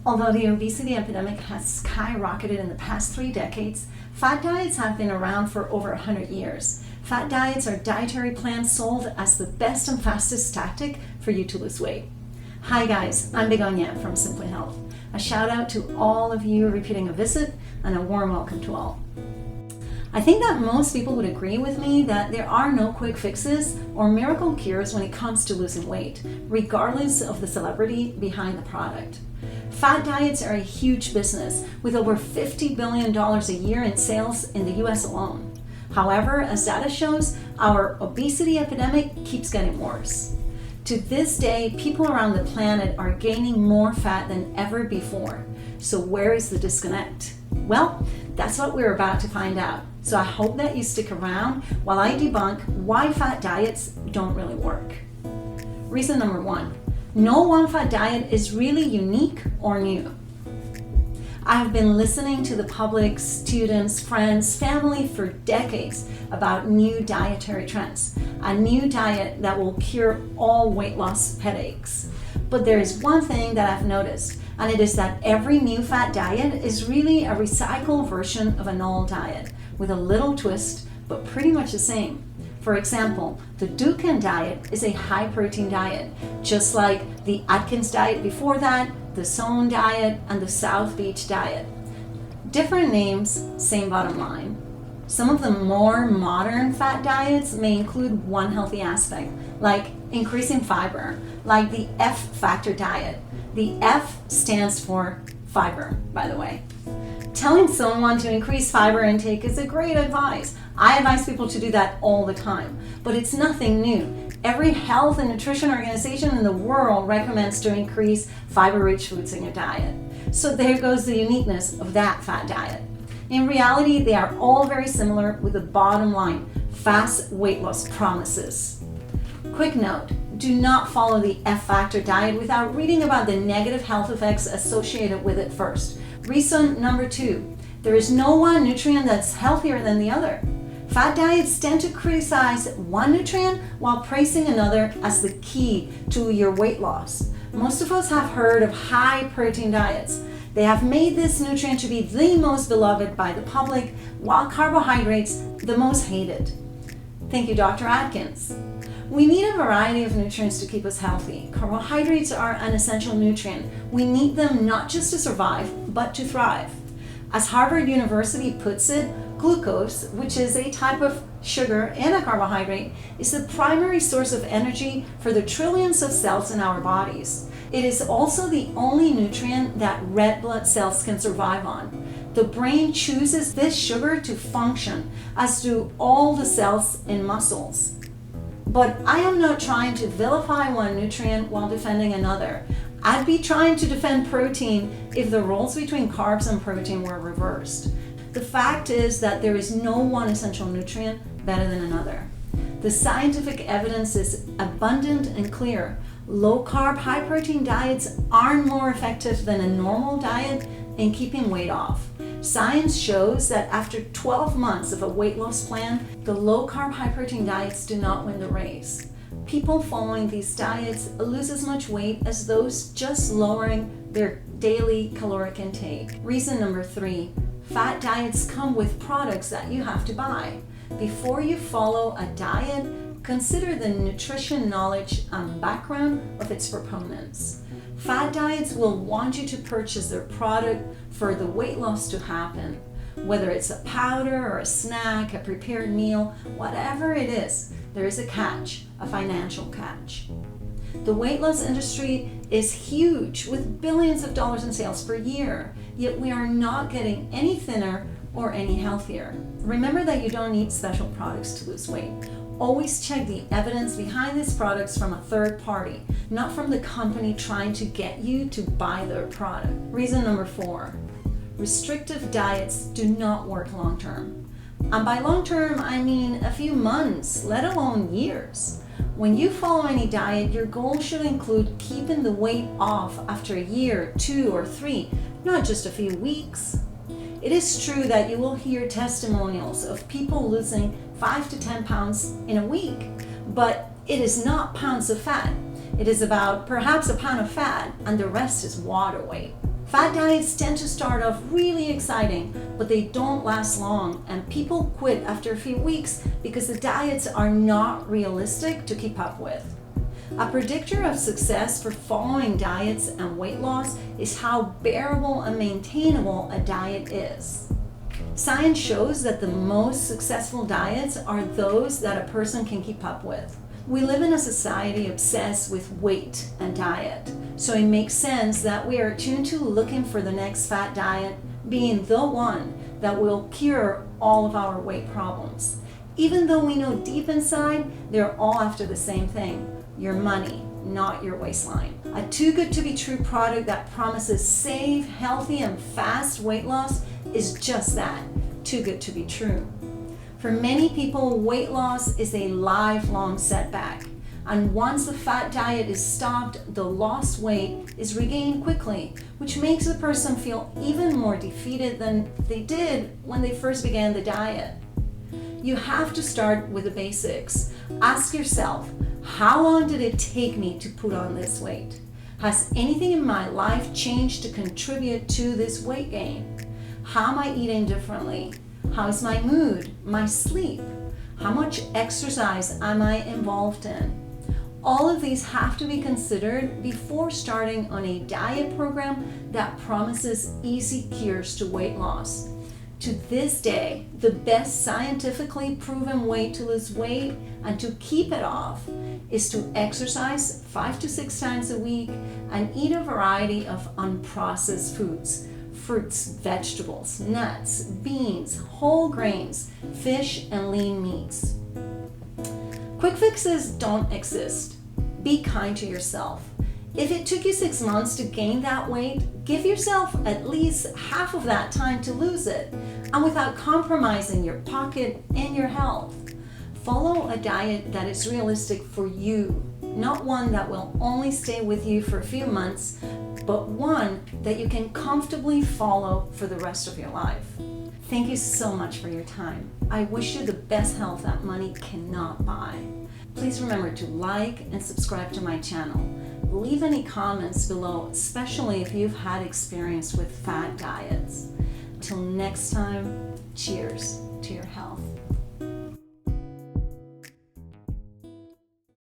Although the obesity epidemic has skyrocketed in the past 3 decades, fat diets have been around for over 100 years. Fat diets are dietary plans sold as the best and fastest tactic for you to lose weight. Hi guys, I'm Begonia from Simply Health. A shout out to all of you repeating a visit and a warm welcome to all. I think that most people would agree with me that there are no quick fixes or miracle cures when it comes to losing weight, regardless of the celebrity behind the product. Fat diets are a huge business with over $50 billion a year in sales in the US alone. However, as data shows, our obesity epidemic keeps getting worse. To this day, people around the planet are gaining more fat than ever before. So where is the disconnect? Well, that's what we're about to find out. So I hope that you stick around while I debunk why fat diets don't really work. Reason number 1, no one fat diet is really unique or new. I have been listening to the public, students, friends, family for decades about new dietary trends, a new diet that will cure all weight loss headaches. But there is one thing that I've noticed, and it is that every new fat diet is really a recycled version of an old diet, with a little twist, but pretty much the same. For example, the Dukan diet is a high protein diet, just like the Atkins diet before that, the Sohn diet, and the South Beach diet. Different names, same bottom line. Some of the more modern fat diets may include one healthy aspect, like increasing fiber, like the F Factor diet. The F stands for fiber, by the way. Telling someone to increase fiber intake is a great advice. I advise people to do that all the time, but it's nothing new. Every health and nutrition organization in the world recommends to increase fiber-rich foods in your diet. So there goes the uniqueness of that fat diet. In reality, they are all very similar with the bottom line, fast weight loss promises. Quick note, do not follow the F Factor diet without reading about the negative health effects associated with it first. Reason number 2, there is no one nutrient that's healthier than the other. Fat diets tend to criticize one nutrient while praising another as the key to your weight loss. Most of us have heard of high protein diets. They have made this nutrient to be the most beloved by the public, while carbohydrates the most hated. Thank you, Dr. Atkins. We need a variety of nutrients to keep us healthy. Carbohydrates are an essential nutrient. We need them not just to survive, but to thrive. As Harvard University puts it, glucose, which is a type of sugar and a carbohydrate, is the primary source of energy for the trillions of cells in our bodies. It is also the only nutrient that red blood cells can survive on. The brain chooses this sugar to function, as do all the cells in muscles. But I am not trying to vilify one nutrient while defending another. I'd be trying to defend protein if the roles between carbs and protein were reversed. The fact is that there is no one essential nutrient better than another. The scientific evidence is abundant and clear. Low-carb, high-protein diets aren't more effective than a normal diet in keeping weight off. Science shows that after 12 months of a weight loss plan, the low-carb, high-protein diets do not win the race. People following these diets lose as much weight as those just lowering their daily caloric intake. Reason number 3, fat diets come with products that you have to buy. Before you follow a diet, consider the nutrition knowledge and background of its proponents. Fat diets will want you to purchase their product for the weight loss to happen. Whether it's a powder or a snack, a prepared meal, whatever it is, there is a catch, a financial catch. The weight loss industry is huge with billions of dollars in sales per year, yet we are not getting any thinner or any healthier. Remember that you don't need special products to lose weight. Always check the evidence behind these products from a third party, not from the company trying to get you to buy their product. Reason number 4, restrictive diets do not work long term. And by long term, I mean a few months, let alone years. When you follow any diet, your goal should include keeping the weight off after a year, 2 or 3, not just a few weeks. It is true that you will hear testimonials of people losing 5 to 10 pounds in a week, but it is not pounds of fat. It is about perhaps a pound of fat and the rest is water weight. Fad diets tend to start off really exciting, but they don't last long, and people quit after a few weeks because the diets are not realistic to keep up with. A predictor of success for following diets and weight loss is how bearable and maintainable a diet is. Science shows that the most successful diets are those that a person can keep up with. We live in a society obsessed with weight and diet, so it makes sense that we are attuned to looking for the next fat diet being the one that will cure all of our weight problems. Even though we know deep inside they're all after the same thing, your money, not your waistline. A too good to be true product that promises safe, healthy, and fast weight loss is just that, too good to be true. For many people, weight loss is a lifelong setback, and once the fat diet is stopped, the lost weight is regained quickly, which makes the person feel even more defeated than they did when they first began the diet. You have to start with the basics. Ask yourself, how long did it take me to put on this weight? Has anything in my life changed to contribute to this weight gain? How am I eating differently? How is my mood, my sleep? How much exercise am I involved in? All of these have to be considered before starting on a diet program that promises easy cures to weight loss. To this day, the best scientifically proven way to lose weight and to keep it off is to exercise 5 to 6 times a week and eat a variety of unprocessed foods. Fruits, vegetables, nuts, beans, whole grains, fish, and lean meats. Quick fixes don't exist. Be kind to yourself. If it took you 6 months to gain that weight, give yourself at least half of that time to lose it, and without compromising your pocket and your health. Follow a diet that is realistic for you, not one that will only stay with you for a few months, but one that you can comfortably follow for the rest of your life. Thank you so much for your time. I wish you the best health that money cannot buy. Please remember to like and subscribe to my channel. Leave any comments below, especially if you've had experience with fad diets. Till next time, cheers to your health.